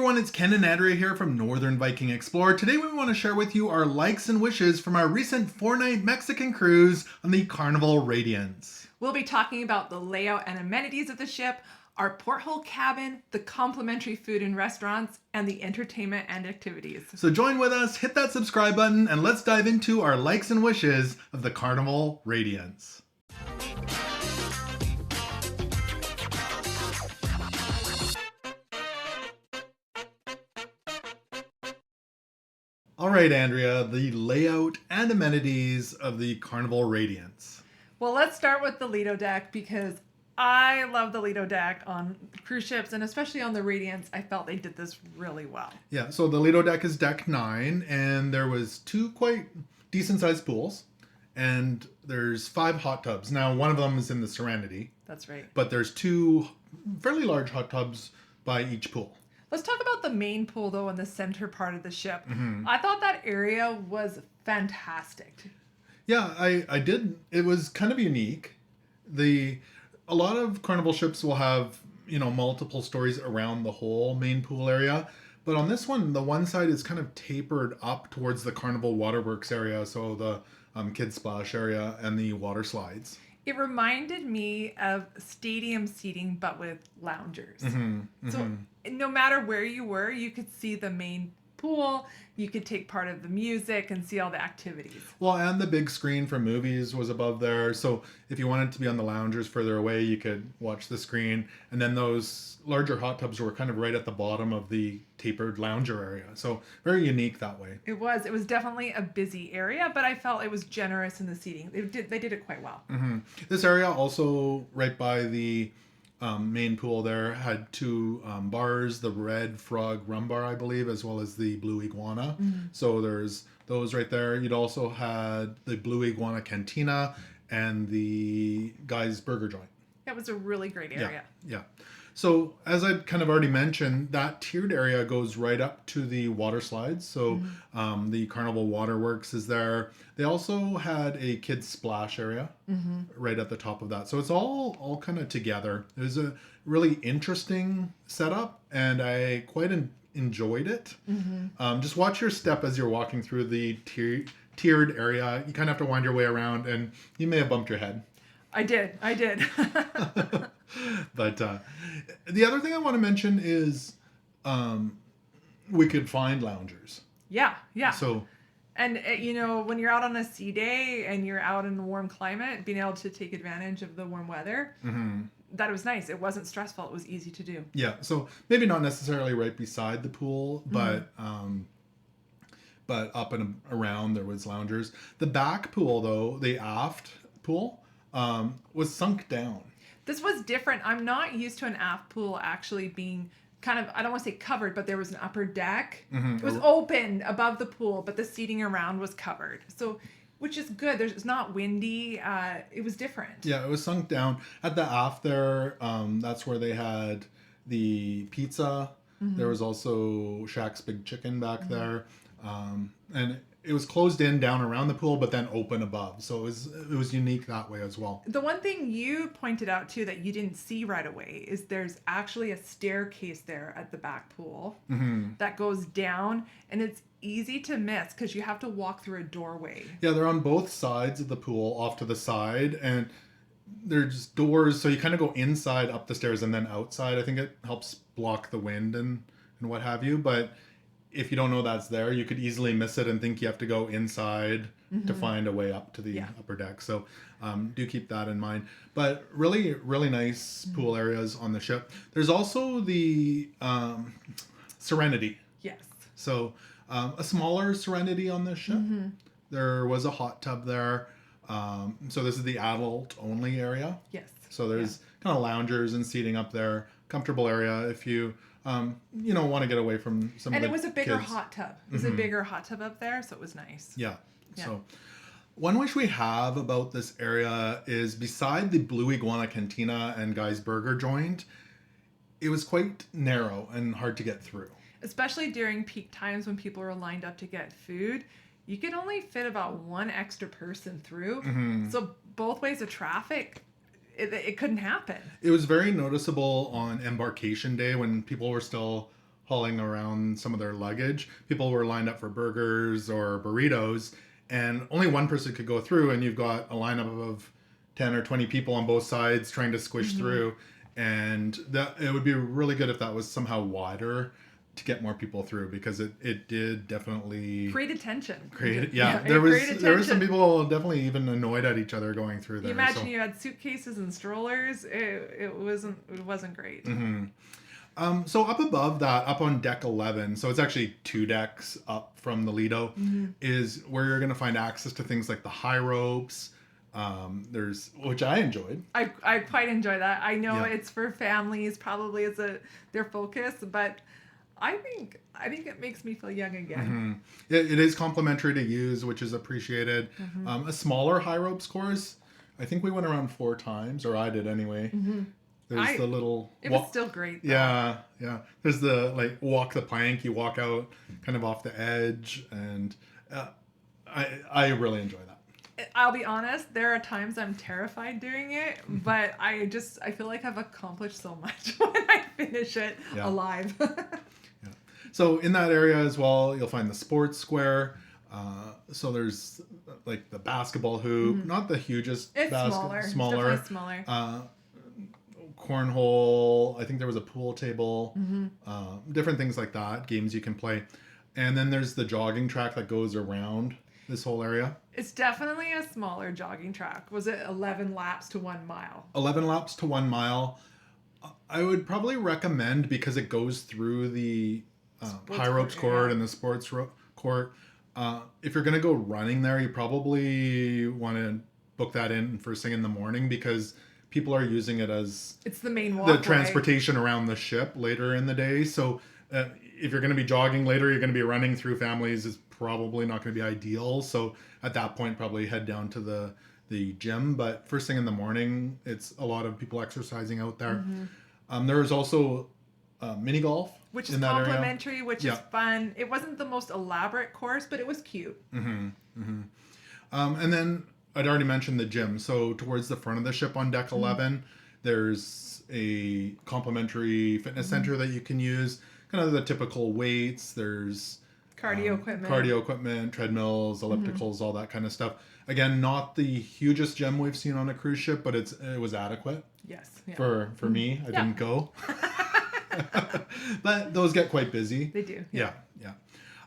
everyone, it's Ken and Andrea here from Northern Viking Explorer. Today we want to share with you our likes and wishes from our recent 4-night Mexican cruise on the Carnival Radiance. We'll be talking about the layout and amenities of the ship, our Porthole Cabin, the complimentary food and restaurants, and the entertainment and activities. So join with us, hit that subscribe button, and let's dive into our likes and wishes of the Carnival Radiance. All right, Andrea, the layout and amenities of the Carnival Radiance. Well, let's start with the Lido deck because I love the Lido deck on cruise ships, and especially on the Radiance. I felt they did this really well. Yeah, so the Lido deck is deck 9, and there was 2 quite decent-sized pools, and there's 5 hot tubs. Now, one of them is in the Serenity. That's right. But there's 2 fairly large hot tubs by each pool. Let's talk about the main pool, though, in the center part of the ship. Mm-hmm. I thought that area was fantastic. Yeah, I did. It was kind of unique. A lot of Carnival ships will have, multiple stories around the whole main pool area. But on this one, the one side is kind of tapered up towards the Carnival Waterworks area, so the kids splash area and the water slides. It reminded me of stadium seating, but with loungers. Mm-hmm, so no matter where you were, you could see the main pool, you could take part of the music and see all the activities. Well, and the big screen for movies was above there. So if you wanted to be on the loungers further away, you could watch the screen. And then those larger hot tubs were kind of right at the bottom of the tapered lounger area. So very unique that way. It was definitely a busy area, but I felt it was generous in the seating. They did it quite well. Mm-hmm. This area also right by the main pool there had 2 bars, the Red Frog Rum Bar, I believe, as well as the Blue Iguana. Mm-hmm. So there's those right there. You'd also had the Blue Iguana Cantina and the Guy's Burger Joint. It was a really great area. Yeah. So as I kind of already mentioned, that tiered area goes right up to the water slides. So the Carnival Waterworks is there. They also had a kids splash area right at the top of that. So it's all kind of together. It was a really interesting setup, and I quite enjoyed it. Just watch your step as you're walking through the tiered area. You kind of have to wind your way around, and you may have bumped your head. I did. But the other thing I want to mention is we could find loungers. Yeah. So, and when you're out on a sea day and you're out in a warm climate, being able to take advantage of the warm weather, that was nice. It wasn't stressful. It was easy to do. Yeah. So maybe not necessarily right beside the pool, but up and around there was loungers. The back pool, though, the aft pool, was sunk down. This was different. I'm not used to an aft pool actually being kind of, I don't want to say covered, but there was an upper deck. It was open above the pool, but the seating around was covered. So, which is good. It's not windy. It was different. Yeah, it was sunk down. At the aft there, that's where they had the pizza. There was also Shaq's Big Chicken back there. And it was closed in down around the pool, but then open above. So it was unique that way as well. The one thing you pointed out too that you didn't see right away is there's actually a staircase there at the back pool that goes down, and it's easy to miss because you have to walk through a doorway. Yeah, they're on both sides of the pool, off to the side, and there's doors, so you kind of go inside up the stairs and then outside. I think it helps block the wind and what have you, but if you don't know that's there, you could easily miss it and think you have to go inside to find a way up to the upper deck. So do keep that in mind. But really, really nice pool areas on the ship. There's also the Serenity. Yes. So a smaller Serenity on this ship. There was a hot tub there. So this is the adult only area. Yes. So there's kind of loungers and seating up there. Comfortable area if you want to get away from some of the And it was a bigger kids. hot tub. It was a bigger hot tub up there, so it was nice. Yeah. So one wish we have about this area is beside the Blue Iguana Cantina and Guy's Burger Joint, it was quite narrow and hard to get through. Especially during peak times when people were lined up to get food. You could only fit about one extra person through. So both ways of traffic, it couldn't happen. It was very noticeable on embarkation day when people were still hauling around some of their luggage. People were lined up for burgers or burritos, and only one person could go through, and you've got a lineup of 10 or 20 people on both sides trying to squish through. And that it would be really good if that was somehow wider to get more people through, because it did definitely Create attention. there was some people definitely even annoyed at each other going through there. You imagine you had suitcases and strollers. It wasn't great. So up above that, up on deck 11, so it's actually 2 decks up from the Lido, is where you're going to find access to things like the high ropes. Which I enjoyed. I quite enjoy that. I know it's for families, probably is their focus, but I think it makes me feel young again. It is complimentary to use, which is appreciated. A smaller high ropes course, I think we went around 4 times, or I did anyway. There's the little... It was still great, though. Yeah. There's the, walk the plank, you walk out kind of off the edge, and I really enjoy that. I'll be honest, there are times I'm terrified doing it, but I feel like I've accomplished so much when I finish it alive. So in that area as well, you'll find the sports square. So there's the basketball hoop, not the hugest. It's smaller. It's definitely smaller. Cornhole. I think there was a pool table. Different things like that. Games you can play. And then there's the jogging track that goes around this whole area. It's definitely a smaller jogging track. Was it 11 laps to 1 mile? 11 laps to 1 mile. I would probably recommend, because it goes through the high ropes court and the sports court. If you're going to go running there, you probably want to book that in first thing in the morning, because people are using it as it's the main walkway. The transportation around the ship later in the day. So if you're going to be jogging later, you're going to be running through families, is probably not going to be ideal. So at that point, probably head down to the gym. But first thing in the morning, it's a lot of people exercising out there. There is also mini golf, which is complimentary, which is fun. It wasn't the most elaborate course, but it was cute. And then I'd already mentioned the gym. So towards the front of the ship on deck 11, there's a complimentary fitness center that you can use. Kind of the typical weights. There's cardio equipment, treadmills, ellipticals, all that kind of stuff. Again, not the hugest gym we've seen on a cruise ship, but it was adequate. Yes. For me, I didn't go. But those get quite busy. They do. Yeah.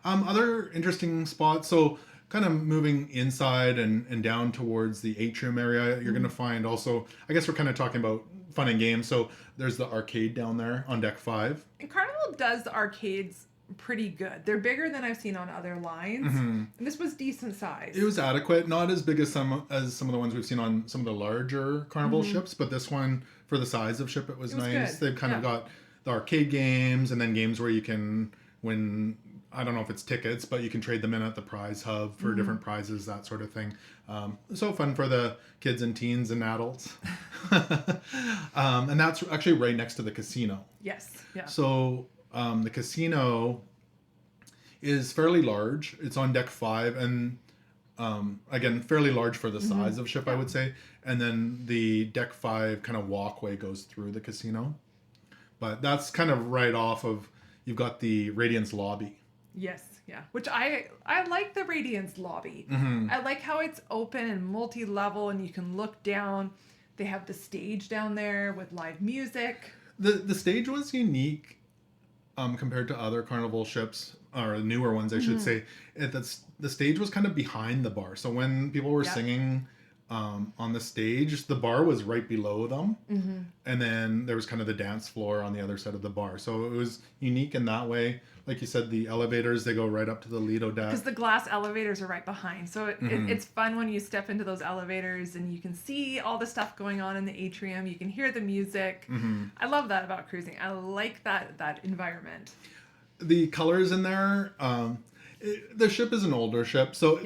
Other interesting spots. So kind of moving inside and down towards the atrium area, you're going to find also, I guess we're kind of talking about fun and games. So there's the arcade down there on deck 5. And Carnival does the arcades pretty good. They're bigger than I've seen on other lines. And this was decent size. It was adequate. Not as big as some of the ones we've seen on some of the larger Carnival ships, but this one, for the size of ship, it was nice. Good. They've kind of got the arcade games, and then games where you can win, I don't know if it's tickets, but you can trade them in at the prize hub for different prizes, that sort of thing. So fun for the kids and teens and adults. And that's actually right next to the casino. Yes. Yeah. So the casino is fairly large. It's on deck 5, and again, fairly large for the size of ship, I would say. And then the deck 5 kind of walkway goes through the casino. But that's kind of right off of, you've got the Radiance lobby. Yes, yeah. Which I like the Radiance lobby. I like how it's open and multi-level, and you can look down. They have the stage down there with live music. The stage was unique compared to other Carnival ships, or newer ones, I should say. The stage was kind of behind the bar. So when people were singing on the stage, the bar was right below them. And then there was kind of the dance floor on the other side of the bar. So it was unique in that way. Like you said, the elevators, they go right up to the Lido deck. Because the glass elevators are right behind. So it's fun when you step into those elevators and you can see all the stuff going on in the atrium. You can hear the music. I love that about cruising. I like that environment. The colors in there, the ship is an older ship. So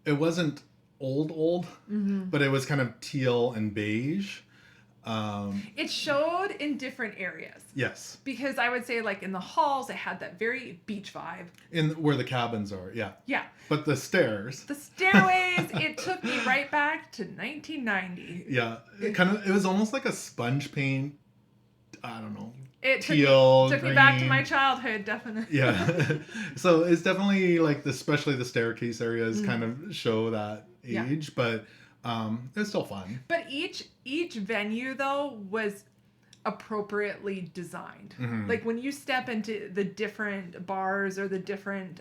it wasn't old, but it was kind of teal and beige. It showed in different areas. Yes. Because I would say, like, in the halls, it had that very beach vibe. In where the cabins are, yeah. Yeah. But the stairs. The stairways, it took me right back to 1990. Yeah. It was almost like a sponge paint, I don't know, It teal, took me back to my childhood, definitely. Yeah. So it's definitely like, especially the staircase areas kind of show that age, but it's still fun. But each venue though was appropriately designed. Like when you step into the different bars or the different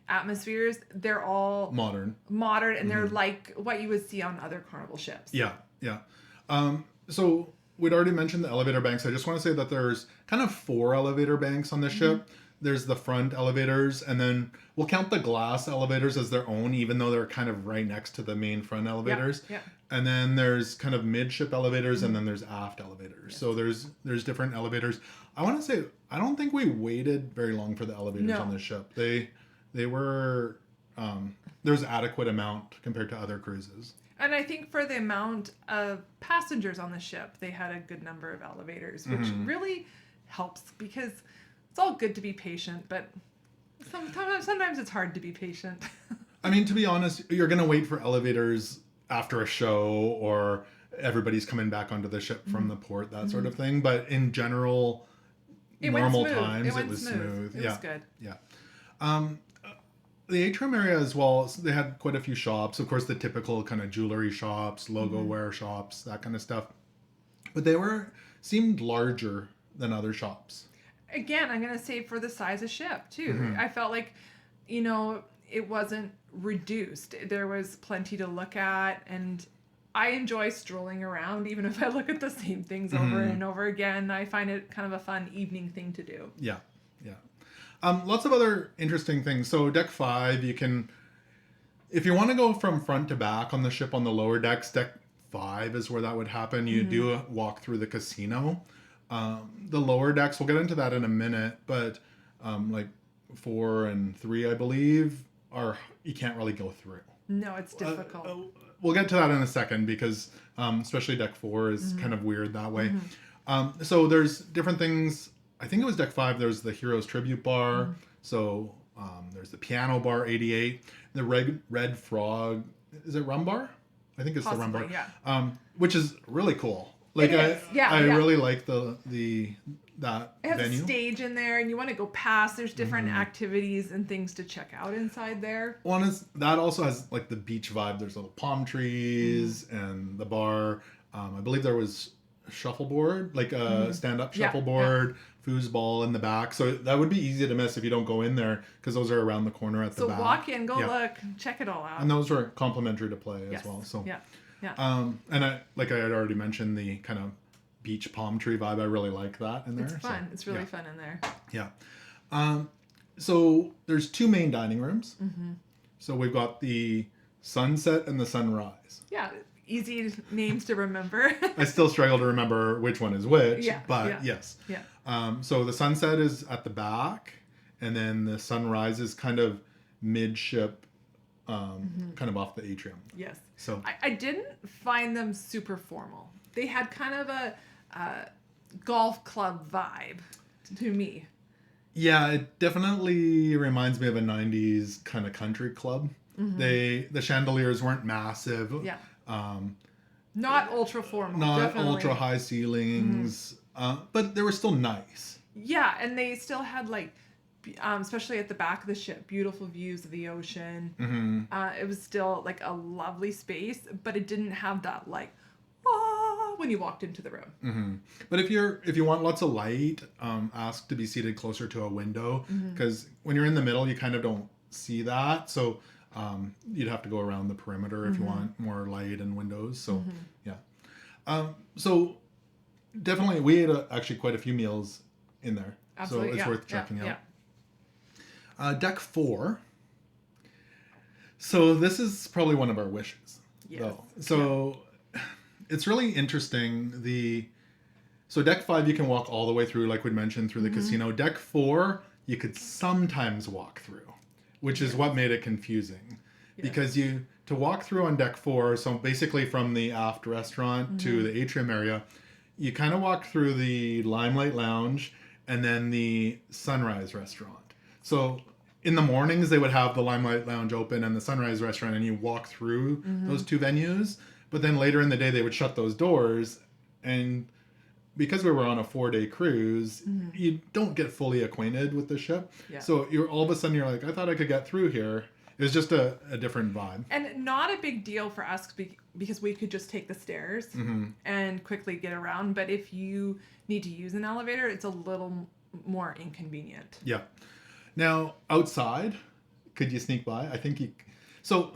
atmospheres, they're all Modern, and they're like what you would see on other Carnival ships. Yeah. So we'd already mentioned the elevator banks. I just want to say that there's kind of 4 elevator banks on the ship. There's the front elevators, and then we'll count the glass elevators as their own, even though they're kind of right next to the main front elevators. Yeah. And then there's kind of midship elevators, and then there's aft elevators. So there's different elevators. I want to say, I don't think we waited very long for the elevators on the ship. They were there's adequate amount compared to other cruises. And I think for the amount of passengers on the ship, they had a good number of elevators, which really helps, because it's all good to be patient, but sometimes it's hard to be patient. I mean, to be honest, you're going to wait for elevators after a show, or everybody's coming back onto the ship from the port, that sort of thing. But in general, normal times, it was smooth. It was good. Yeah. The atrium area as well, so they had quite a few shops. Of course, the typical kind of jewelry shops, logo wear shops, that kind of stuff. But they seemed larger than other shops. Again, I'm going to say for the size of ship, too. I felt like, it wasn't reduced. There was plenty to look at, and I enjoy strolling around, even if I look at the same things over and over again. I find it kind of a fun evening thing to do. Yeah. Lots of other interesting things. So deck 5, you can, if you want to go from front to back on the ship on the lower decks, deck 5 is where that would happen. You do walk through the casino. The lower decks, we'll get into that in a minute, but like 4 and 3, I believe, you can't really go through. No, it's difficult. We'll get to that in a second, because especially deck 4 is kind of weird that way. So there's different things. I think it was deck 5. There's the Heroes Tribute Bar. So there's the Piano Bar 88. The Red Frog. Is it Rum Bar? I think it's Possibly, the Rum Bar. Yeah. Which is really cool. Like I really like that it has venue. A stage in there, and you want to go past. There's different activities and things to check out inside there. One is that also has like the beach vibe. There's little palm trees and the bar. I believe there was shuffleboard, like a stand-up shuffleboard, foosball in the back. So that would be easy to miss if you don't go in there, because those are around the corner at the back. So walk in, go look, check it all out. And those were complimentary to play as well. So yeah. And I had already mentioned, the kind of beach palm tree vibe. I really like that in there. It's fun. So, it's really fun in there. Yeah. So there's 2 main dining rooms. So we've got the sunset and the sunrise. Yeah. Easy names to remember. I still struggle to remember which one is which, but yes. Yeah. So the sunset is at the back, and then the sunrise is kind of midship, kind of off the atrium. Yes. So I didn't find them super formal. They had kind of a golf club vibe to me. Yeah, it definitely reminds me of a 90s kind of country club. The chandeliers weren't massive. Yeah. Not ultra formal. Not definitely. ultra high ceilings, but they were still nice. Yeah, and they still had like, especially at the back of the ship, beautiful views of the ocean. It was still like a lovely space, but it didn't have that like, when you walked into the room. But if you want lots of light, ask to be seated closer to a window, because when you're in the middle, you kind of don't see that. So you'd have to go around the perimeter if you want more light and windows. So yeah. So definitely, we ate actually quite a few meals in there. Absolutely, so it's worth checking out. Deck 4. So this is probably one of our wishes. Yes. Though. So it's really interesting. So deck 5 you can walk all the way through, like we mentioned, through the casino. Deck 4 you could sometimes walk through, which is what made it confusing. Because to walk through on deck 4, so basically from the aft restaurant to the atrium area, you kind of walk through the Limelight Lounge and then the Sunrise Restaurant. So in the mornings they would have the Limelight Lounge open and the Sunrise Restaurant, and you walk through those 2 venues. But then later in the day they would shut those doors, and because we were on a 4-day cruise, you don't get fully acquainted with the ship. Yeah. So you're all of a sudden you're like, I thought I could get through here. It was just a different vibe. And not a big deal for us because we could just take the stairs and quickly get around. But if you need to use an elevator, it's a little more inconvenient. Yeah. Now, outside, could you sneak by? I think you... So...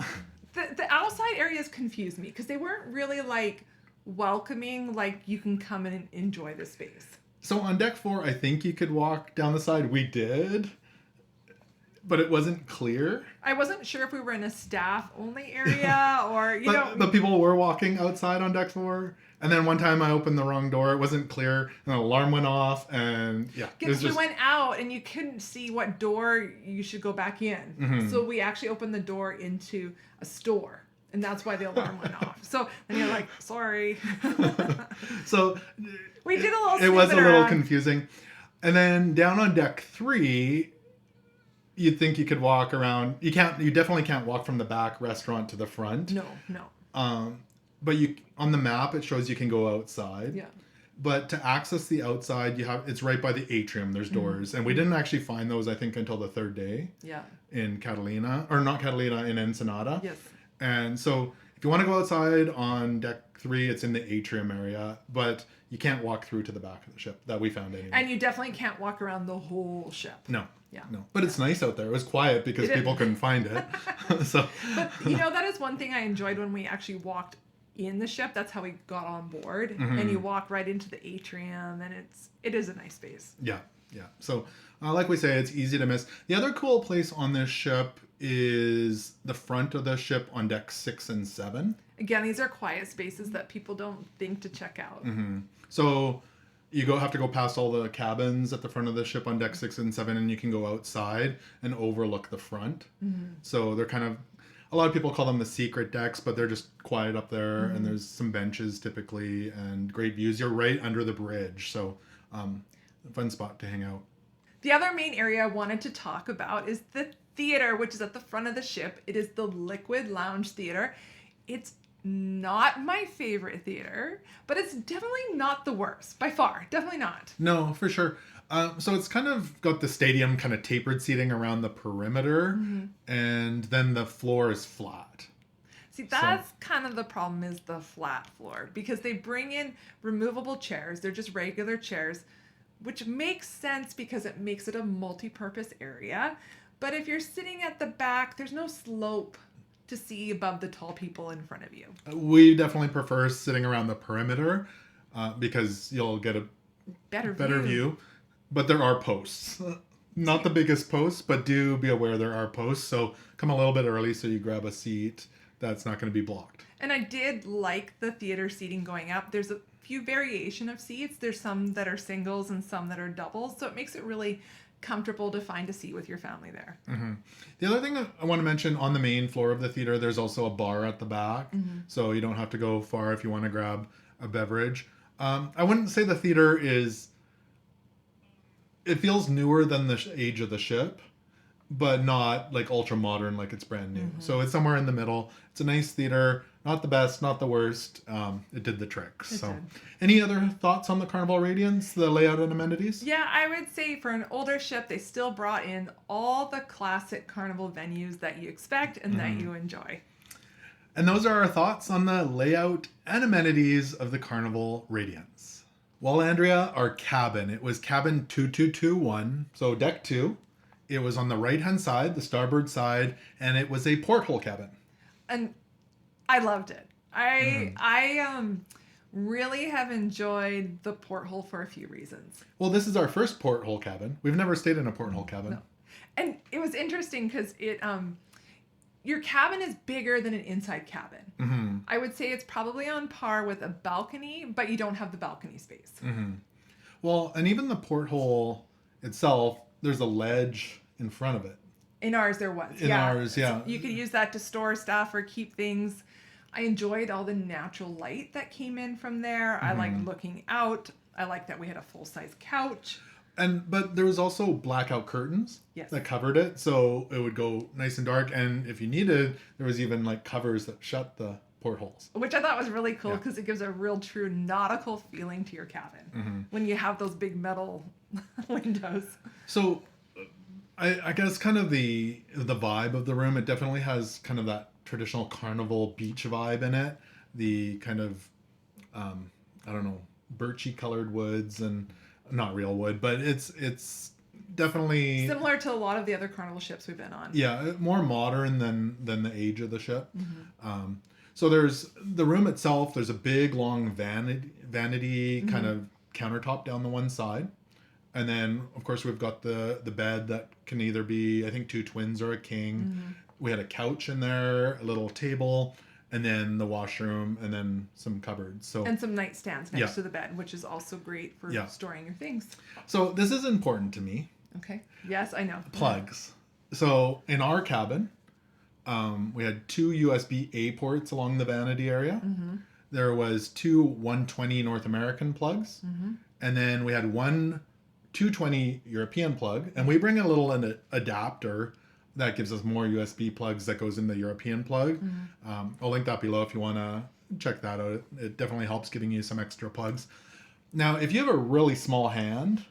The outside areas confused me because they weren't really like welcoming, like you can come in and enjoy the space. So on deck 4, I think you could walk down the side. We did, but it wasn't clear. I wasn't sure if we were in a staff-only area or, you know... But people were walking outside on deck 4. And then one time I opened the wrong door. It wasn't clear. And an alarm went off. And yeah. Because we went out and you couldn't see what door you should go back in. So we actually opened the door into a store. And that's why the alarm went off. So then you're like, sorry. So we did a little It was a little around. confusing. And then down on deck 3, you'd think you could walk around. You definitely can't walk from the back restaurant to the front. No. But on the map it shows you can go outside. Yeah. But to access the outside, it's right by the atrium. There's doors, and we didn't actually find those, I think, until the 3rd day. Yeah. In Catalina, or not Catalina, in Ensenada. Yes. And so, if you want to go outside on deck 3, it's in the atrium area, but you can't walk through to the back of the ship that we found anyway. And you definitely can't walk around the whole ship. No. Yeah. No. But it's nice out there. It was quiet because people couldn't find it. So. But you know, that is one thing I enjoyed when we actually walked in the ship. That's how we got on board. And you walk right into the atrium, and it is a nice space. Yeah. So, like we say, it's easy to miss. The other cool place on this ship is the front of the ship on deck 6 and 7. Again, these are quiet spaces that people don't think to check out. So you have to go past all the cabins at the front of the ship on deck 6 and 7, and you can go outside and overlook the front. So they're kind of, a lot of people call them the secret decks, but they're just quiet up there, and there's some benches typically and great views. You're right under the bridge, so a fun spot to hang out. The other main area I wanted to talk about is the theater, which is at the front of the ship. It is the Liquid Lounge Theater. It's not my favorite theater, but it's definitely not the worst. By far. Definitely not. No, for sure. So it's kind of got the stadium kind of tapered seating around the perimeter, and then the floor is flat. See, that's kind of the problem, is the flat floor, because they bring in removable chairs. They're just regular chairs, which makes sense because it makes it a multi-purpose area. But if you're sitting at the back, there's no slope to see above the tall people in front of you. We definitely prefer sitting around the perimeter because you'll get a better view. But there are posts. Not the biggest posts, but do be aware there are posts. So come a little bit early so you grab a seat that's not going to be blocked. And I did like the theater seating going up. There's a few variation of seats. There's some that are singles and some that are doubles. So it makes it really comfortable to find a seat with your family there. The other thing I want to mention, on the main floor of the theater, there's also a bar at the back. So you don't have to go far if you want to grab a beverage. I wouldn't say the theater is... It feels newer than the age of the ship, but not like ultra modern, like it's brand new. So it's somewhere in the middle. It's a nice theater. Not the best, not the worst. It did the trick. So, any other thoughts on the Carnival Radiance, the layout and amenities? Yeah, I would say for an older ship, they still brought in all the classic Carnival venues that you expect and that you enjoy. And those are our thoughts on the layout and amenities of the Carnival Radiance. Well, Andrea, our cabin, it was cabin 2221, so deck 2. It was on the right-hand side, the starboard side, and it was a porthole cabin. And I loved it. I really have enjoyed the porthole for a few reasons. Well, this is our first porthole cabin. We've never stayed in a porthole cabin. No. And it was interesting because your cabin is bigger than an inside cabin. I would say it's probably on par with a balcony, but you don't have the balcony space. Well, and even the porthole itself, there's a ledge in front of it. In ours, there was. In ours, yeah. So you could use that to store stuff or keep things. I enjoyed all the natural light that came in from there. I liked looking out. I liked that we had a full-size couch. But there was also blackout curtains that covered it, so it would go nice and dark. And if you needed, there was even like covers that shut the portholes. Which I thought was really cool Yeah. because it gives a real true nautical feeling to your cabin when you have those big metal windows. So I guess kind of the vibe of the room, it definitely has kind of that traditional carnival beach vibe in it. The kind of I don't know, birchy colored woods, and not real wood, but it's definitely Similar to a lot of the other carnival ships we've been on. yeah, more modern than the age of the ship. So there's the room itself. There's a big long vanity kind of countertop down the one side, and then of course we've got the bed that can either be, I think, two twins or a king. We had a couch in there, a little table, and then the washroom, and then some cupboards. So And some nightstands next Yeah. to the bed, which is also great for Yeah. storing your things. so this is important to me. Okay. Yes, I know. Plugs. So in our cabin, we had two USB-A ports along the vanity area. There was two 120 North American plugs, and then we had one 220 European plug, and we bring a little adapter that gives us more USB plugs that goes in the European plug. I'll link that below if you want to check that out. It definitely helps giving you some extra plugs. Now, if you have a really small hand,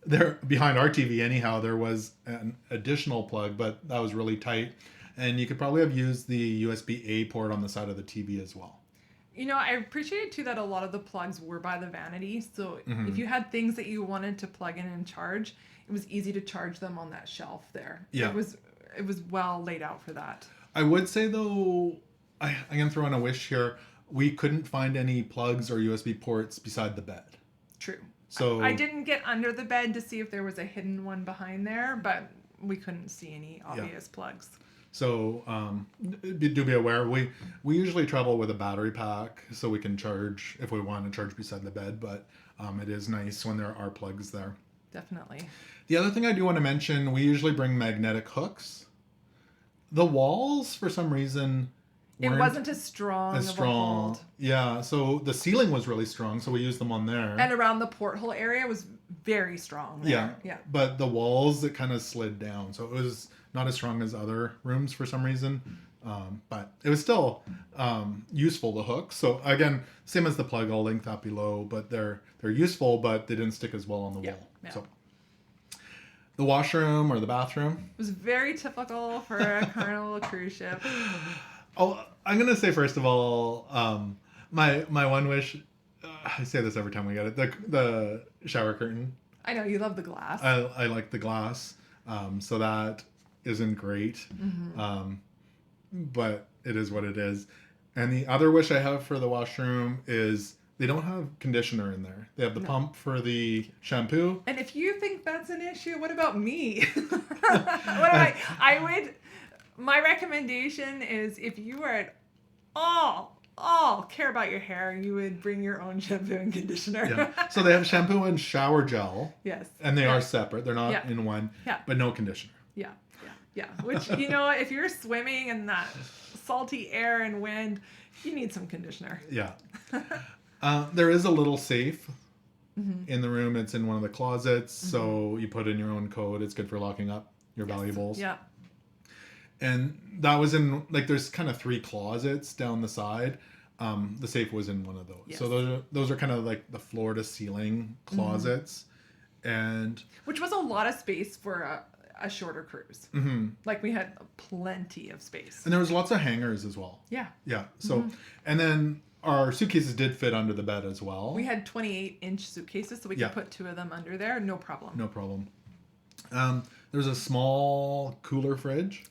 there behind our TV anyhow, there was an additional plug, but that was really tight, and you could probably have used the USB-A port on the side of the TV as well. You know, I appreciate too that a lot of the plugs were by the vanity. So if you had things that you wanted to plug in and charge, it was easy to charge them on that shelf there. Yeah. It was well laid out for that. I would say though, I'm gonna throw in a wish here. We couldn't find any plugs or USB ports beside the bed. True. So I didn't get under the bed to see if there was a hidden one behind there, but we couldn't see any obvious plugs. So do be aware. We usually travel with a battery pack so we can charge if we want to charge beside the bed. But it is nice when there are plugs there. Definitely. The other thing I do want to mention, we usually bring magnetic hooks. The walls, for some reason, It weren't wasn't as strong as of a strong. hold. Yeah, so the ceiling was really strong, so we used them on there. And around the porthole area was very strong there. Yeah. But the walls, it kind of slid down, so it was not as strong as other rooms for some reason. But it was still useful, the hooks. So again, same as the plug, I'll link that below. But they're useful, but they didn't stick as well on the wall. Yeah. So the washroom or the bathroom. It was very typical for a Carnival cruise ship. Oh, I'm gonna say first of all, my one wish. I say this every time we get it. The shower curtain. I know you love the glass. I like the glass, so that isn't great, but it is what it is. And the other wish I have for the washroom is they don't have conditioner in there. They have the pump for the shampoo. And if you think that's an issue, what about me? I would. My recommendation is if you are at all care about your hair, you would bring your own shampoo and conditioner. Yeah. So they have shampoo and shower gel. Yes. And they are separate. They're not in one. Yeah. But no conditioner. Yeah. Which, you know, if you're swimming in that salty air and wind, you need some conditioner. Yeah. There is a little safe in the room. It's in one of the closets. So you put in your own code. It's good for locking up your valuables. Yeah. And that was in, like, there's kind of 3 closets down the side. The safe was in one of those. Yes. So those are kind of like the floor to ceiling closets. And Which was a lot of space for a shorter cruise. Like we had plenty of space. there was lots of hangers as well. Yeah. Yeah. So, and then our suitcases did fit under the bed as well. We had 28-inch suitcases, so we could put 2 of them under there. No problem. No problem. There's a small cooler fridge.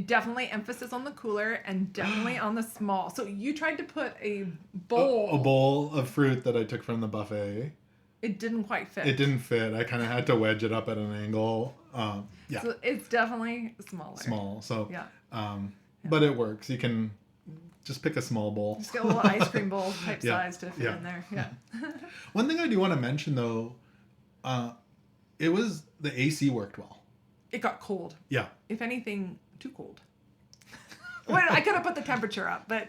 Definitely emphasis on the cooler and definitely on the small. So you tried to put a bowl. A bowl of fruit that I took from the buffet. It didn't quite fit. It didn't fit. I kind of had to wedge it up at an angle. So it's definitely smaller. Small. So, Yeah. But it works. You can just pick a small bowl. Just get a little ice cream bowl type size to fit in there. Yeah. One thing I do want to mention though, it was the AC worked well. It got cold. Yeah. If anything, too cold. Well, I could have put the temperature up, but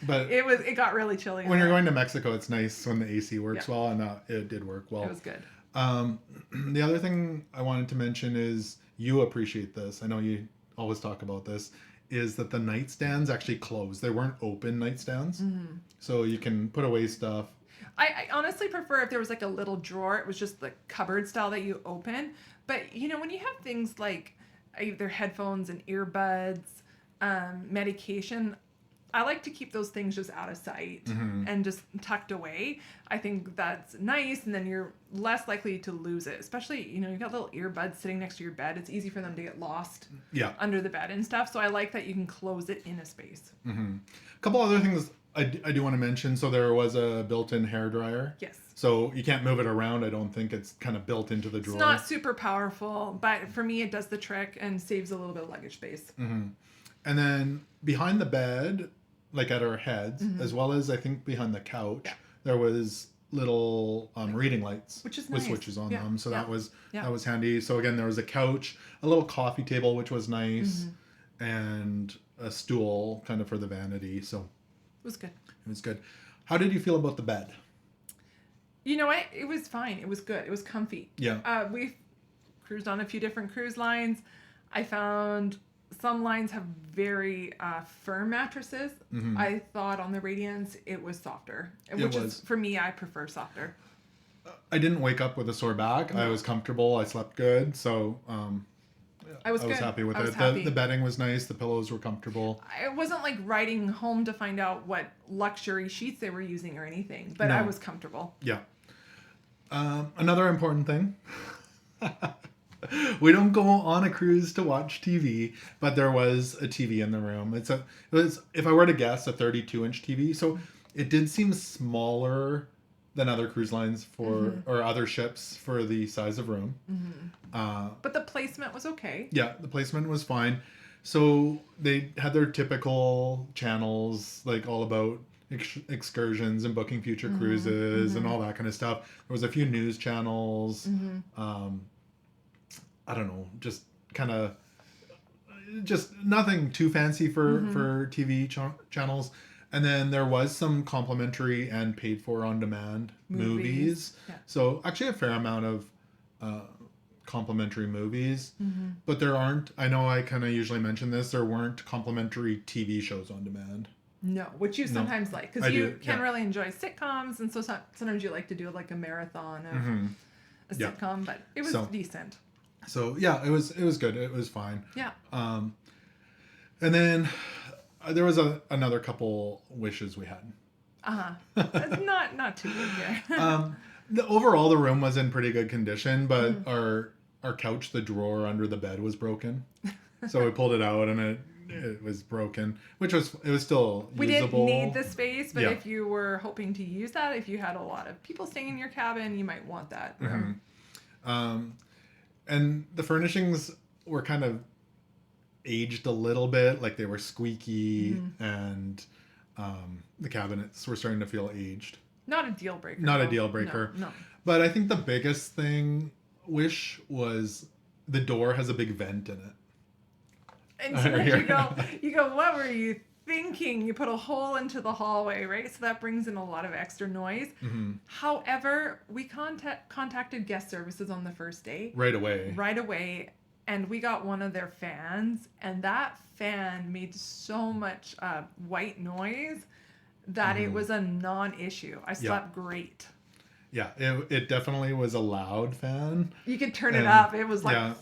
But it got really chilly. when you're going to Mexico, it's nice when the AC works well, and it did work well. It was good. The other thing I wanted to mention is you appreciate this. I know you always talk about this. is that the nightstands actually closed. They weren't open nightstands. So you can put away stuff. I honestly prefer if there was like a little drawer. It was just the cupboard style that you open. But you know, when you have things like either headphones and earbuds, medication, I like to keep those things just out of sight and just tucked away. I think that's nice, and then you're less likely to lose it. Especially, you know, you got little earbuds sitting next to your bed. It's easy for them to get lost under the bed and stuff. So I like that you can close it in a space. A couple other things I do want to mention. So there was a built-in hairdryer. Yes. So you can't move it around. I don't think it's kind of built into the drawer. It's not super powerful, but for me it does the trick and saves a little bit of luggage space. And then behind the bed, like at our heads, as well as I think behind the couch, there was little reading lights which is with nice. switches on them. So that was handy. So again, there was a couch, a little coffee table, which was nice, and a stool kind of for the vanity. So it was good. It was good. How did you feel about the bed? You know what? It was fine. It was good. It was comfy. Yeah. We cruised on a few different cruise lines. I found some lines have very firm mattresses. I thought on the Radiance it was softer, which is for me. I prefer softer. I didn't wake up with a sore back. I was comfortable. I slept good. So I was happy with it. Happy. The bedding was nice. The pillows were comfortable. I wasn't like riding home to find out what luxury sheets they were using or anything, but I was comfortable. Yeah. Another important thing. We don't go on a cruise to watch TV, but there was a TV in the room. It was, if I were to guess, a 32-inch TV. So it did seem smaller than other cruise lines or other ships for the size of room. But the placement was okay. Yeah, the placement was fine. So they had their typical channels, like all about excursions and booking future cruises and all that kind of stuff. There was a few news channels. I don't know, just kind of, just nothing too fancy for TV channels. And then there was some complimentary and paid for on demand movies. Yeah. So actually a fair amount of complimentary movies, but there aren't, I know I kind of usually mention this, there weren't complimentary TV shows on demand. No, which you sometimes like, because you can yeah. really enjoy sitcoms, and so sometimes you like to do like a marathon of a sitcom, but it was decent. So yeah, it was good. It was fine. Yeah. And then there was another couple wishes we had. Not too big here. Overall, the room was in pretty good condition, but our couch, the drawer under the bed, was broken. So we pulled it out, and it was broken, which was still we usable. We didn't need the space, but if you were hoping to use that, if you had a lot of people staying in your cabin, you might want that room. And the furnishings were kind of aged a little bit, like they were squeaky, and the cabinets were starting to feel aged. Not a deal breaker. Not a deal breaker. No. But I think the biggest wish was the door has a big vent in it. And so you go, what were you thinking? You put a hole into the hallway, right? So that brings in a lot of extra noise. However, we contacted guest services on the first day. Right away. And we got one of their fans, and that fan made so much white noise that it was a non-issue. I slept great. Yeah, it definitely was a loud fan. You could turn it up. It was like,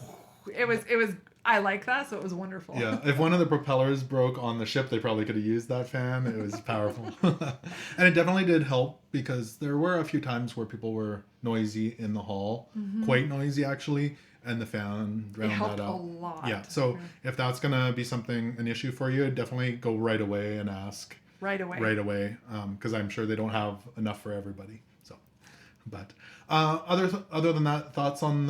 it was. I like that, so it was wonderful. Yeah, if one of the propellers broke on the ship, they probably could have used that fan. It was powerful. And it definitely did help, because there were a few times where people were noisy in the hall, quite noisy actually, and the fan drowned that out. It helped a lot. Yeah, so if that's going to be an issue for you, definitely go right away and ask. Right away, because I'm sure they don't have enough for everybody. So, but other than that, thoughts on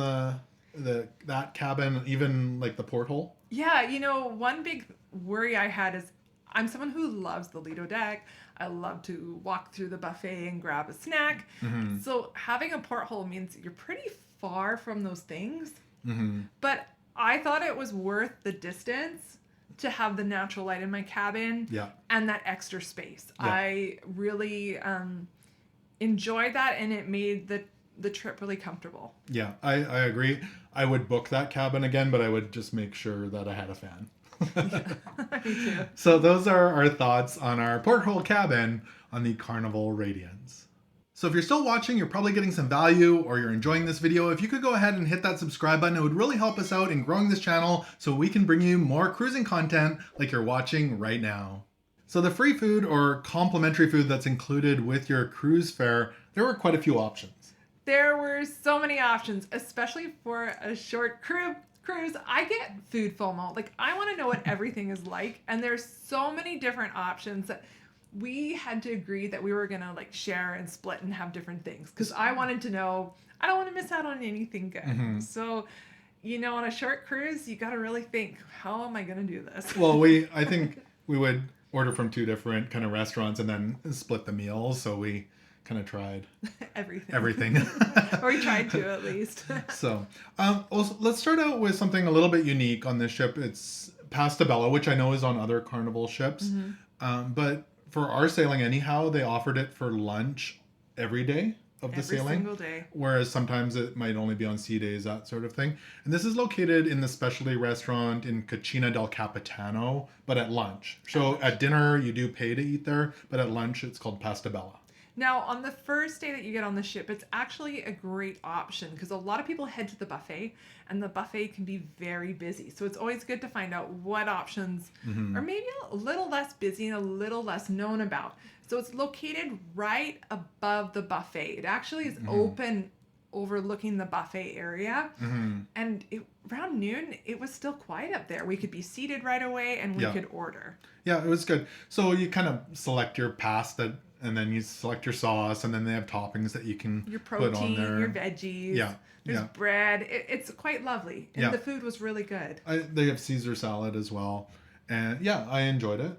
that cabin, even like the porthole? Yeah, one big worry I had is I'm someone who loves the Lido deck. I love to walk through the buffet and grab a snack. So having a porthole means you're pretty far from those things. But I thought it was worth the distance to have the natural light in my cabin and that extra space. I really enjoyed that, and it made the trip really comfortable. Yeah, I agree. I would book that cabin again, but I would just make sure that I had a fan. Me too. So those are our thoughts on our Porthole Cabin on the Carnival Radiance. So if you're still watching, you're probably getting some value or you're enjoying this video. If you could go ahead and hit that subscribe button, it would really help us out in growing this channel so we can bring you more cruising content like you're watching right now. So the free food or complimentary food that's included with your cruise fare, there were quite a few options. There were so many options, especially for a short cruise. I get food FOMO. Like, I want to know what everything is like, and there's so many different options that we had to agree that we were gonna like share and split and have different things because I wanted to know. I don't want to miss out on anything good. Mm-hmm. So, on a short cruise, you got to really think, how am I gonna do this? Well, I think we would order from 2 different kind of restaurants and then split the meals. So we kind of tried everything. Or we tried to, at least. So also, let's start out with something a little bit unique on this ship. It's Pasta Bella, which I know is on other Carnival ships. Mm-hmm. But for our sailing anyhow, they offered it for lunch every day of the sailing. Every single day. Whereas sometimes it might only be on sea days, that sort of thing. And this is located in the specialty restaurant in Cucina del Capitano, but at lunch. So at dinner, you do pay to eat there, but at lunch, it's called Pasta Bella. Now, on the first day that you get on the ship, it's actually a great option because a lot of people head to the buffet, and the buffet can be very busy. So it's always good to find out what options are maybe a little less busy and a little less known about. So it's located right above the buffet. It actually is open overlooking the buffet area. And around noon, it was still quiet up there. We could be seated right away and we could order. Yeah, it was good. So you kind of select your pasta and then you select your sauce, and then they have toppings that you can protein, put on there. your veggies. Yeah. There's bread. It's quite lovely. And the food was really good. They have Caesar salad as well. And yeah, I enjoyed it.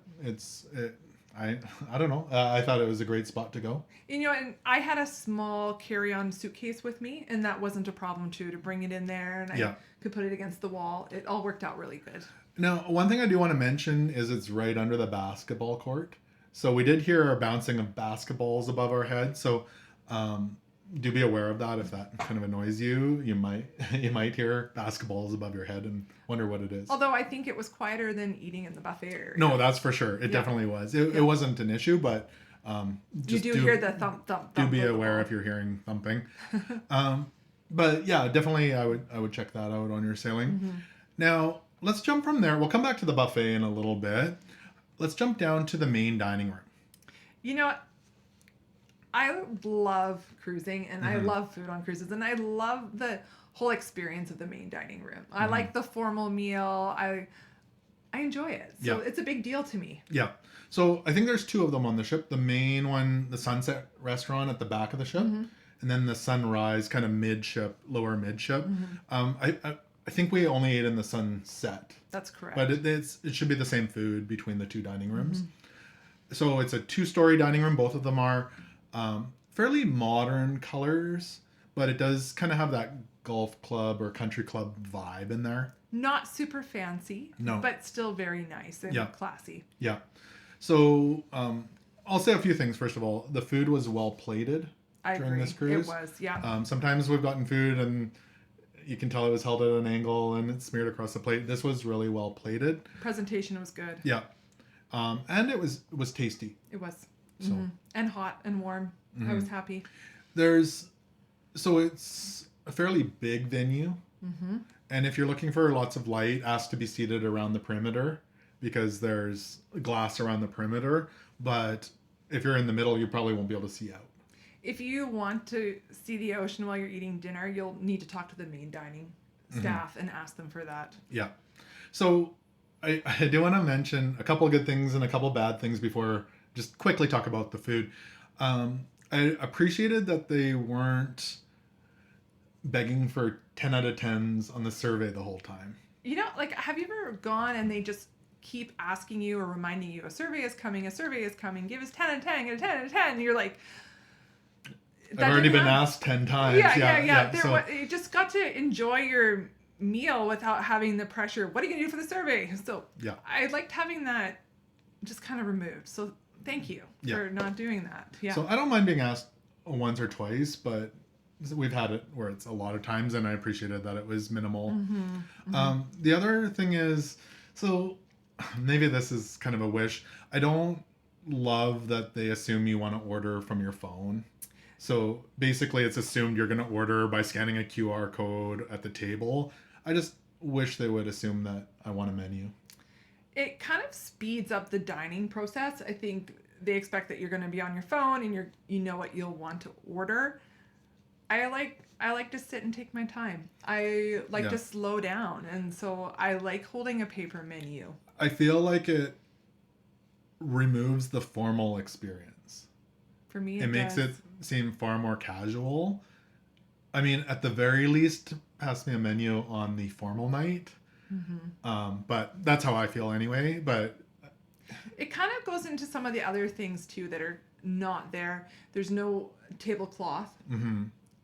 I don't know. I thought it was a great spot to go. And I had a small carry-on suitcase with me, and that wasn't a problem too, to bring it in there, and I could put it against the wall. It all worked out really good. Now, one thing I do want to mention is it's right under the basketball court. So we did hear a bouncing of basketballs above our head. So do be aware of that. If that kind of annoys you, you might hear basketballs above your head and wonder what it is. Although I think it was quieter than eating in the buffet area. No, that's for sure. It definitely was. It wasn't an issue, but just you do hear the thump, thump, thump. Do be aware if you're hearing thumping. But yeah, definitely I would check that out on your sailing. Now, let's jump from there. We'll come back to the buffet in a little bit. Let's jump down to the main dining room. You know what? I love cruising, and I love food on cruises, and I love the whole experience of the main dining room. I like the formal meal. I enjoy it. So it's a big deal to me. Yeah. So I think there's 2 of them on the ship. The main one, the Sunset restaurant at the back of the ship, and then the Sunrise kind of midship, lower midship. I think we only ate in the Sunset. That's correct. But it should be the same food between the 2 dining rooms. So it's a 2-story dining room. Both of them are fairly modern colors, but it does kind of have that golf club or country club vibe in there. Not super fancy, but still very nice and classy. Yeah. So I'll say a few things. First of all, the food was well plated during this cruise. It was, yeah. Sometimes we've gotten food and you can tell it was held at an angle and it's smeared across the plate. This was really well plated. Presentation was good. Yeah. And it was tasty. It was. So. And hot and warm. I was happy. So it's a fairly big venue. And if you're looking for lots of light, ask to be seated around the perimeter because there's glass around the perimeter. But if you're in the middle, you probably won't be able to see out. If you want to see the ocean while you're eating dinner, you'll need to talk to the main dining staff and ask them for that. Yeah. So I do want to mention a couple of good things and a couple of bad things before just quickly talk about the food. I appreciated that they weren't begging for 10 out of 10s on the survey the whole time. Have you ever gone and they just keep asking you or reminding you, a survey is coming, give us 10 out of 10, get a 10 out of 10, and you're like... I've already been asked 10 times. Yeah. You just got to enjoy your meal without having the pressure. What are you going to do for the survey? So I liked having that just kind of removed. So thank you for not doing that. Yeah. So I don't mind being asked once or twice, but we've had it where it's a lot of times, and I appreciated that it was minimal. The other thing is, so maybe this is kind of a wish. I don't love that they assume you want to order from your phone. So basically, it's assumed you're going to order by scanning a QR code at the table. I just wish they would assume that I want a menu. It kind of speeds up the dining process. I think they expect that you're going to be on your phone and you know what you'll want to order. I like to sit and take my time. I like to slow down, and so I like holding a paper menu. I feel like it removes the formal experience. For me, it makes it seem far more casual. I mean, at the very least, pass me a menu on the formal night. Mm-hmm. But that's how I feel anyway. But it kind of goes into some of the other things too that are not there. There's no tablecloth,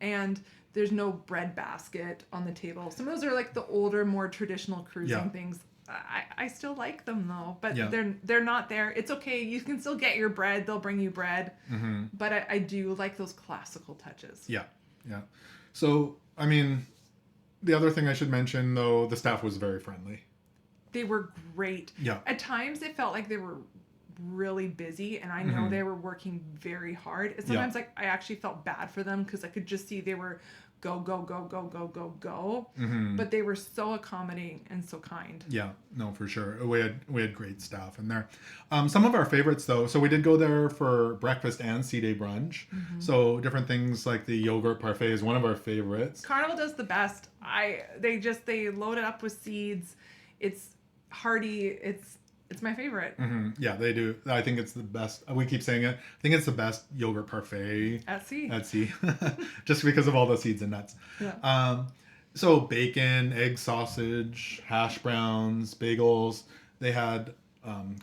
and there's no bread basket on the table. Some of those are like the older, more traditional cruising things. I still like them though, but they're not there. It's okay. You can still get your bread. They'll bring you bread. But I do like those classical touches. Yeah. So, I mean, the other thing I should mention though, the staff was very friendly. They were great. Yeah. At times it felt like they were really busy, and I know they were working very hard. And sometimes like I actually felt bad for them because I could just see they were go. But they were so accommodating and so kind. Yeah, no, for sure. We had great staff in there. Some of our favorites though, so we did go there for breakfast and sea day brunch. So different things like the yogurt parfait is one of our favorites. Carnival does the best. They load it up with seeds. It's hearty. It's my favorite. Yeah, they do. I think it's the best. We keep saying it. I think it's the best yogurt parfait at sea. Just because of all the seeds and nuts. Yeah. So bacon, egg sausage, hash browns, bagels. They had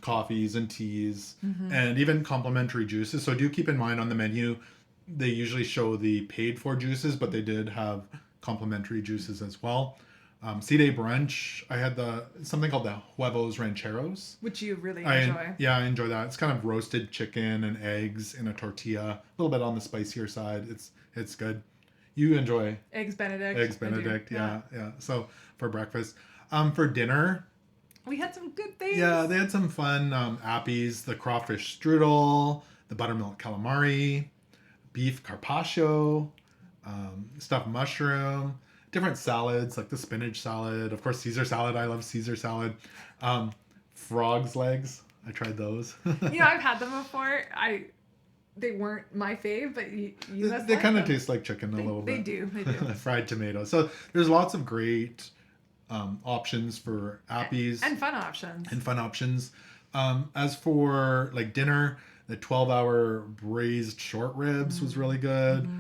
coffees and teas, and even complimentary juices. So do keep in mind on the menu, they usually show the paid for juices, but they did have complimentary juices as well. Sea day brunch, I had something called the huevos rancheros, which you really enjoy. I enjoy that. It's kind of roasted chicken and eggs in a tortilla, a little bit on the spicier side. It's good. You enjoy eggs Benedict. Yeah. So for breakfast, for dinner, we had some good things. Yeah, they had some fun appies, the crawfish strudel, the buttermilk calamari, beef carpaccio, stuffed mushroom. Different salads, like the spinach salad. Of course, Caesar salad. I love Caesar salad. Frog's legs. I tried those. I've had them before. They weren't my fave, but they kind of taste like chicken a little bit. They do. Fried tomatoes. So there's lots of great options for appies. And fun options. As for like dinner, the 12-hour braised short ribs was really good.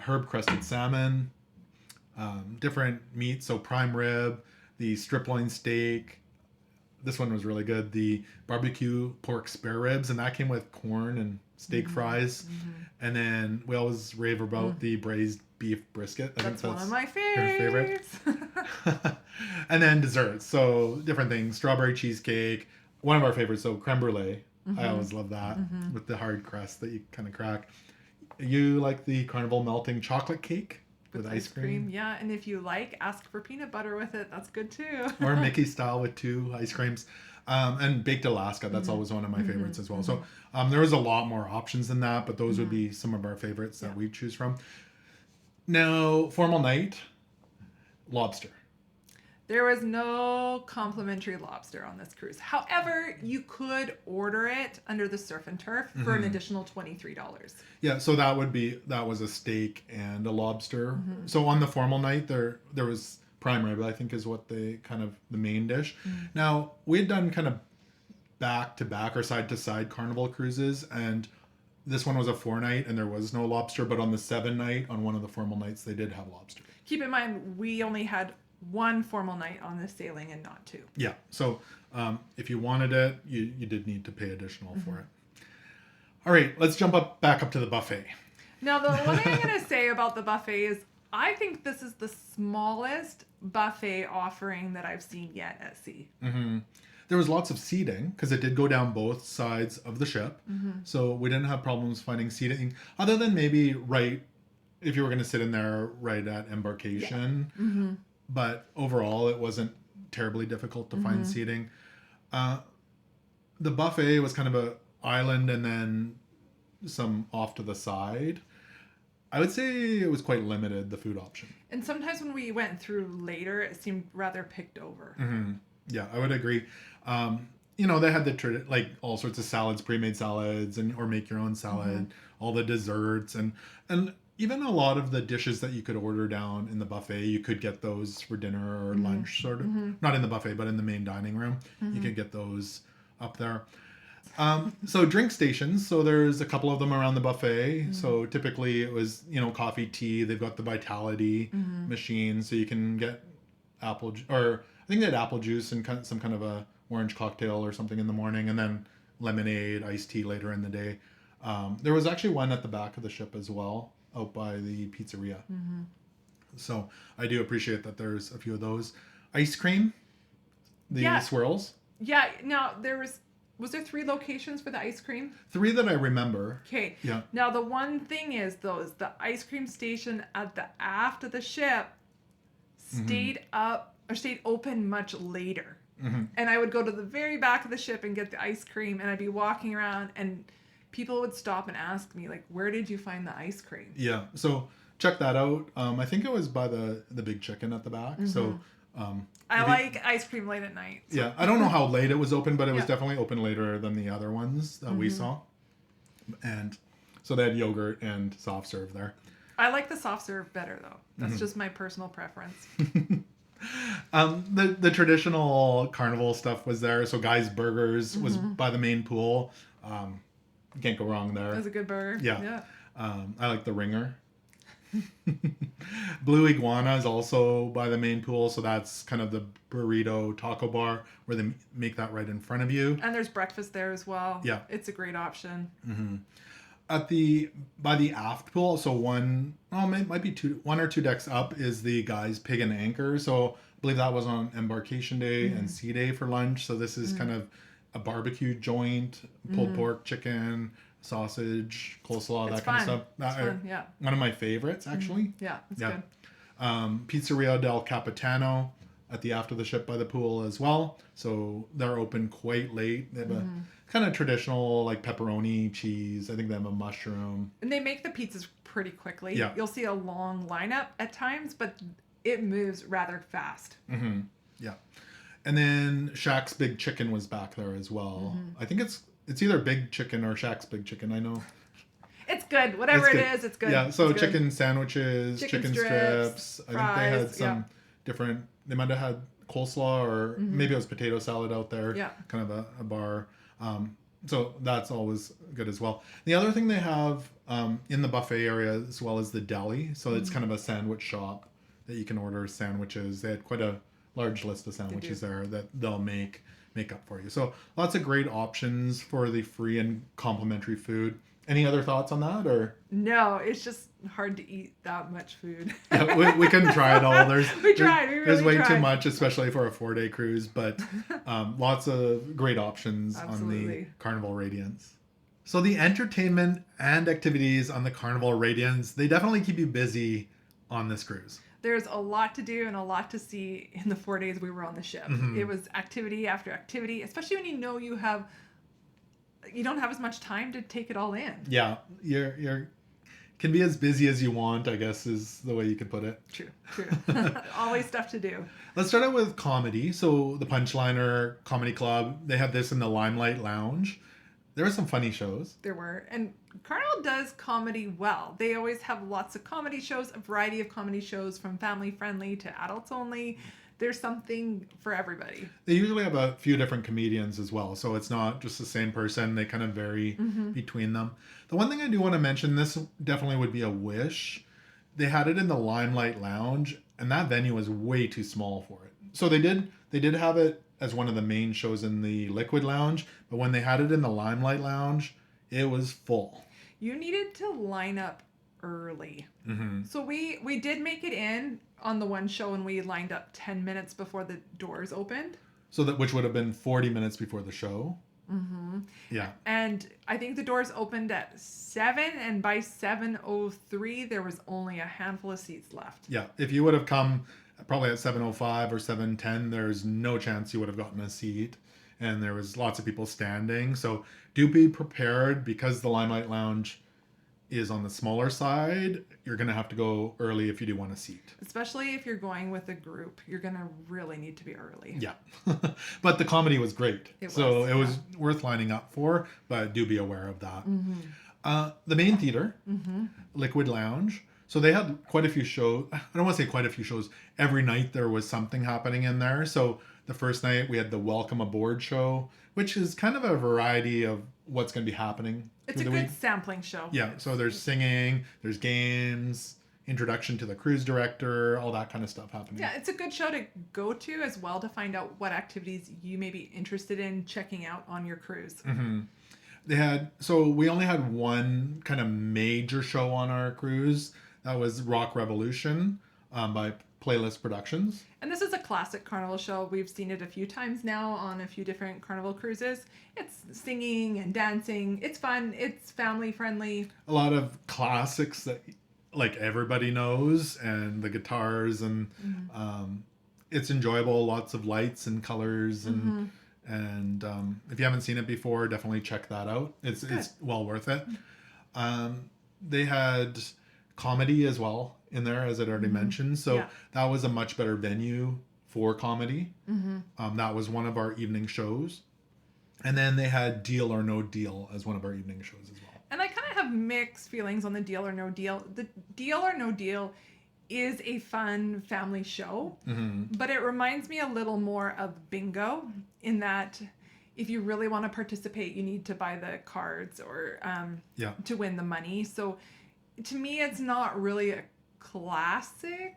Herb crusted salmon. Different meats, so prime rib, the strip loin steak. This one was really good. The barbecue pork spare ribs, and that came with corn and steak fries. And then we always rave about the braised beef brisket. I think that's one of my favorites. And then desserts, so different things. Strawberry cheesecake. One of our favorites, so creme brulee. I always love that with the hard crust that you kind of crack. You like the Carnival melting chocolate cake? With ice cream. Yeah, and if you ask for peanut butter with it. That's good too. Or Mickey style with 2 ice creams. And baked Alaska, that's always one of my favorites as well. So there was a lot more options than that, but those would be some of our favorites that we choose from. Now, formal night, lobster. There was no complimentary lobster on this cruise. However, you could order it under the surf and turf for an additional $23. Yeah, so that was a steak and a lobster. So on the formal night, there was prime rib, I think is what the main dish. Now, we had done kind of back to back or side to side Carnival cruises, and this one was a 4-night and there was no lobster, but on the 7-night, on one of the formal nights, they did have lobster. Keep in mind, we only had 1 formal night on this sailing and not 2. Yeah, so if you wanted it, you did need to pay additional for it. All right, let's jump back up to the buffet. Now, the one thing I'm going to say about the buffet is I think this is the smallest buffet offering that I've seen yet at sea. There was lots of seating because it did go down both sides of the ship. So we didn't have problems finding seating other than maybe if you were going to sit in there right at embarkation. But overall, it wasn't terribly difficult to find seating. the buffet was kind of a island and then some off to the side. I would say it was quite limited, the food option. And sometimes when we went through later, it seemed rather picked over. Mm-hmm. Yeah, I would agree. They had like all sorts of salads, pre-made salads, and or make your own salad, all the desserts, and even a lot of the dishes that you could order down in the buffet, you could get those for dinner or lunch, sort of. Not in the buffet, but in the main dining room, you could get those up there. So drink stations. So there's a couple of them around the buffet. So typically it was, coffee, tea. They've got the Vitality machine, so you can get or I think they had apple juice and some kind of a orange cocktail or something in the morning, and then lemonade, iced tea later in the day. There was actually one at the back of the ship as well, out by the pizzeria. So I do appreciate that there's a few of those. Ice cream, the swirls. Yeah. Now was there 3 locations for the ice cream? 3 that I remember. Okay. Yeah. Now the one thing is the ice cream station at the aft of the ship stayed open much later. And I would go to the very back of the ship and get the ice cream, and I'd be walking around and people would stop and ask me, like, where did you find the ice cream? Yeah. So check that out. I think it was by the Big Chicken at the back. So I like ice cream late at night. So. Yeah. I don't know how late it was open, but it was definitely open later than the other ones that we saw. And so they had yogurt and soft serve there. I like the soft serve better, though. That's just my personal preference. The traditional carnival stuff was there. So Guy's Burgers was by the main pool. You can't go wrong there. That was a good burger. Yeah. I like the Ringer. Blue Iguana is also by the main pool. So that's kind of the burrito taco bar where they make that right in front of you. And there's breakfast there as well. Yeah. It's a great option. By the aft pool, so one or two decks up is the Guy's Pig and Anchor. So I believe that was on embarkation day and sea day for lunch. So this is kind of a barbecue joint, pulled pork, chicken, sausage, coleslaw, It's that kind fun. of stuff. It's fun, yeah. One of my favorites, actually. Yeah, it's good. Pizzeria del Capitano at the aft of the ship by the pool as well. So they're open quite late. They have a kind of traditional like pepperoni, cheese. I think they have a mushroom. And they make the pizzas pretty quickly. Yeah. You'll see a long lineup at times, but it moves rather fast. Yeah. And then Shaq's Big Chicken was back there as well. I think it's either Big Chicken or Shaq's Big Chicken. I know. It's good. Whatever it is, it's good. Yeah, so it's chicken good. sandwiches, chicken strips. Fries, I think they had some different, they might have had coleslaw or maybe it was potato salad out there. Yeah. Kind of a bar. So that's always good as well. The other thing they have in the buffet area as well as the deli. So it's kind of a sandwich shop that you can order sandwiches. They had quite a large list of sandwiches there that they'll make up for you. So lots of great options for the free and complimentary food. Any other thoughts on that, or? No, it's just hard to eat that much food. Yeah, we couldn't try it all. We tried. We really there's way tried. too much, especially for a 4-day cruise, but lots of great options on the Carnival Radiance. So the entertainment and activities on the Carnival Radiance, they definitely keep you busy on this cruise. There's a lot to do and a lot to see in the 4 days we were on the ship. It was activity after activity, especially when you know you don't have as much time to take it all in. Yeah, you're can be as busy as you want, I guess is the way you could put it. True. Always stuff to do. Let's start out with comedy. So the Punchliner Comedy Club, they had this in the Limelight Lounge. There were some funny shows. There were. And Carnival does comedy well. They always have lots of comedy shows, a variety of comedy shows from family friendly to adults only. There's something for everybody. They usually have a few different comedians as well, so it's not just the same person. They kind of vary between them. The one thing I do want to mention, this definitely would be a wish. They had it in the Limelight Lounge, and that venue was way too small for it. So they did have it as one of the main shows in the Liquid Lounge, but when they had it in the Limelight Lounge, it was full. You needed to line up early. So we did make it in on the one show, and we lined up 10 minutes before the doors opened. So that, which would have been 40 minutes before the show. Yeah. And I think the doors opened at 7, and by 7:03 there was only a handful of seats left. Yeah. If you would have come probably at 7:05 or 7:10, there's no chance you would have gotten a seat. and there was lots of people standing. So do be prepared, because the Limelight Lounge is on the smaller side. You're going to have to go early if you do want a seat. Especially if you're going with a group, you're going to really need to be early. Yeah. But the comedy was great. It was yeah. worth lining up for, but do be aware of that. Mm-hmm. The main theater, Mm-hmm. Liquid Lounge. So they had quite a few shows. I don't want to say quite a few shows. Every night there was something happening in there. So the first night we had the Welcome Aboard show, which is kind of a variety of what's going to be happening. It's a good sampling show. Yeah. So there's singing, there's games, introduction to the cruise director, all that kind of stuff happening. Yeah, it's a good show to go to as well, to find out what activities you may be interested in checking out on your cruise. Mm-hmm. We only had one kind of major show on our cruise. That was Rock Revolution by Playlist Productions. And this is a classic Carnival show. We've seen it a few times now on a few different Carnival cruises. It's singing and dancing. It's fun. It's family friendly. A lot of classics that like everybody knows, and the guitars, and it's enjoyable. Lots of lights and colors, and if you haven't seen it before, definitely check that out. It's well worth it. They had comedy as well in there, as I'd already mentioned. So that was a much better venue for comedy. That was one of our evening shows. And then they had Deal or No Deal as one of our evening shows as well. And I kind of have mixed feelings on the Deal or No Deal. The Deal or No Deal is a fun family show, but it reminds me a little more of bingo, in that if you really want to participate, you need to buy the cards or to win the money. So to me, it's not really a classic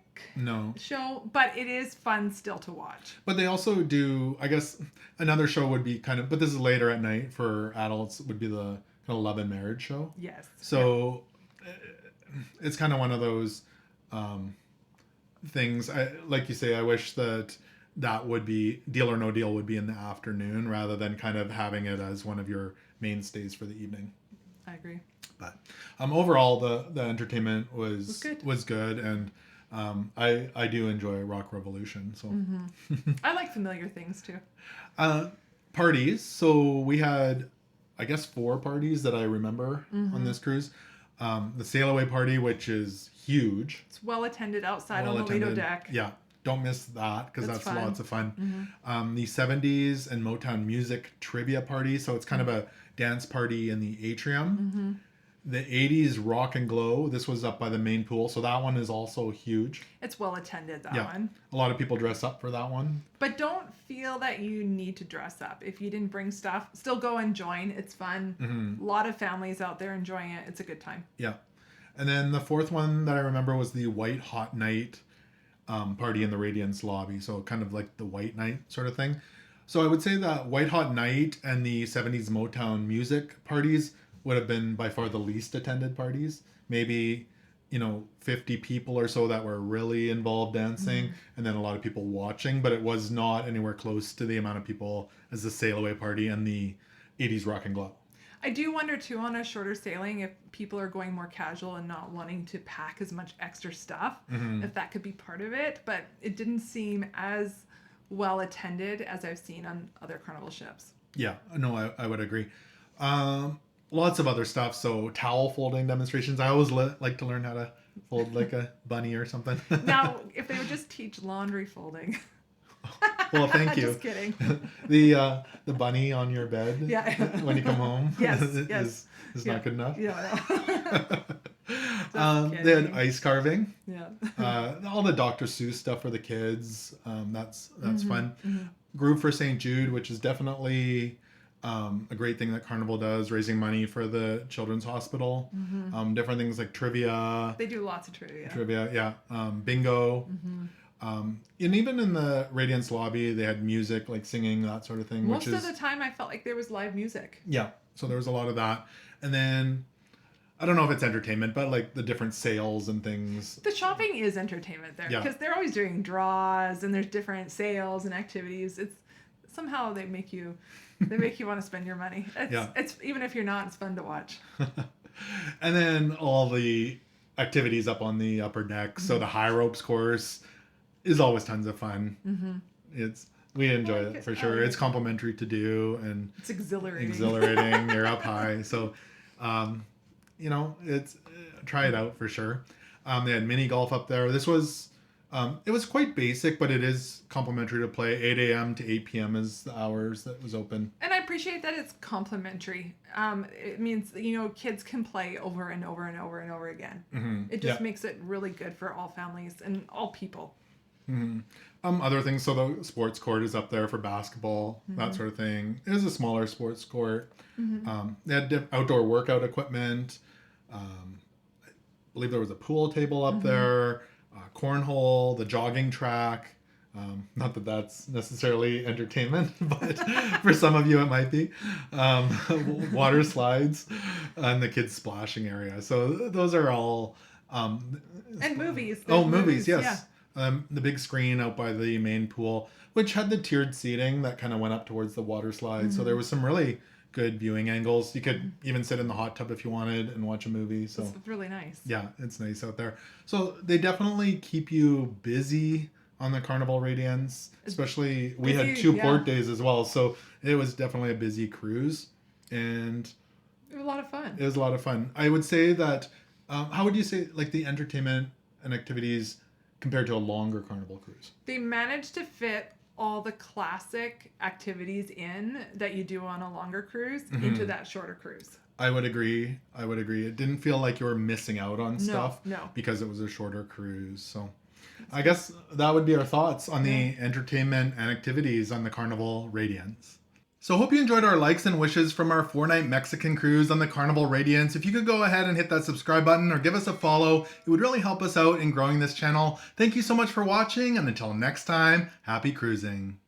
show, but it is fun still to watch. But they also do, I guess, another show would be kind of, but this is later at night for adults, would be the kind of Love and Marriage show. Yes. So it's kind of one of those things. Like you say, I wish that would be Deal or No Deal would be in the afternoon rather than kind of having it as one of your mainstays for the evening. I agree. But overall, the entertainment was good, and I do enjoy Rock Revolution. So I like familiar things too. Parties. So we had, I guess, 4 parties that I remember on this cruise. The Sail Away party, which is huge. It's well attended outside on the Lido deck. Yeah, don't miss that, because that's fun. lots of fun. The 70s and Motown music trivia party. So it's kind of a dance party in the atrium. The 80s Rock and Glow. This was up by the main pool. So that one is also huge. It's well attended, that one. A lot of people dress up for that one. But don't feel that you need to dress up. If you didn't bring stuff, still go and join. It's fun. A lot of families out there enjoying it. It's a good time. Yeah. And then the 4th one that I remember was the White Hot Night party in the Radiance lobby. So kind of like the White Night sort of thing. So I would say that White Hot Night and the 70s Motown music parties would have been by far the least attended parties. Maybe, 50 people or so that were really involved dancing, and then a lot of people watching, but it was not anywhere close to the amount of people as the Sail Away party and the 80s Rock and Glow. I do wonder too, on a shorter sailing, if people are going more casual and not wanting to pack as much extra stuff, if that could be part of it. But it didn't seem as well attended as I've seen on other Carnival ships. Yeah, no, I would agree. Lots of other stuff. So towel folding demonstrations. I always like to learn how to fold like a bunny or something. Now, if they would just teach laundry folding. Well, thank you. Just kidding. The bunny on your bed when you come home yes. is not good enough. Yeah. They had ice carving. Yeah. All the Dr. Seuss stuff for the kids. That's fun. Group for St. Jude, which is definitely a great thing that Carnival does, raising money for the Children's Hospital. Different things like trivia. They do lots of trivia. Bingo. And even in the Radiance lobby, they had music, like singing, that sort of thing. Most of the time, I felt like there was live music. Yeah, so there was a lot of that. And then, I don't know if it's entertainment, but like the different sales and things. The shopping is entertainment there, because they're always doing draws, and there's different sales and activities. It's somehow they make you want to spend your money. It's even if you're not, it's fun to watch. And then all the activities up on the upper deck. So the high ropes course is always tons of fun. We enjoy like it it. for I sure. like It's it. complimentary to do and It's exhilarating. exhilarating. You're up high. So, it's try it out for sure. They had mini golf up there. This was, it was quite basic, but it is complimentary to play. 8 a.m. to 8 p.m. is the hours that was open. And I appreciate that it's complimentary. It means, kids can play over and over and over and over again. Mm-hmm. It just makes it really good for all families and all people. Mm-hmm. Other things, so the sports court is up there for basketball, that sort of thing. It is a smaller sports court. They had outdoor workout equipment. I believe there was a pool table up there, cornhole, the jogging track. Not that that's necessarily entertainment, but for some of you it might be. Water slides and the kids splashing area. So those are all. And movies. Oh, There's movies, yes. Yeah. The big screen out by the main pool, which had the tiered seating that kind of went up towards the water slide. So there was some really good viewing angles. You could even sit in the hot tub if you wanted and watch a movie. So It's really nice. yeah, it's nice out there. So they definitely keep you busy on the Carnival Radiance, especially we had Busy, 2 yeah. port days as well. So it was definitely a busy cruise and It was a lot of fun. it was a lot of fun. I would say that, how would you say like the entertainment and activities compared to a longer Carnival cruise? They managed to fit all the classic activities in that you do on a longer cruise into that shorter cruise. I would agree. It didn't feel like you were missing out on stuff no. because it was a shorter cruise. So I guess that would be our thoughts on the entertainment and activities on the Carnival Radiance. So hope you enjoyed our likes and wishes from our 4-night Mexican cruise on the Carnival Radiance. If you could go ahead and hit that subscribe button or give us a follow, it would really help us out in growing this channel. Thank you so much for watching, and until next time, happy cruising.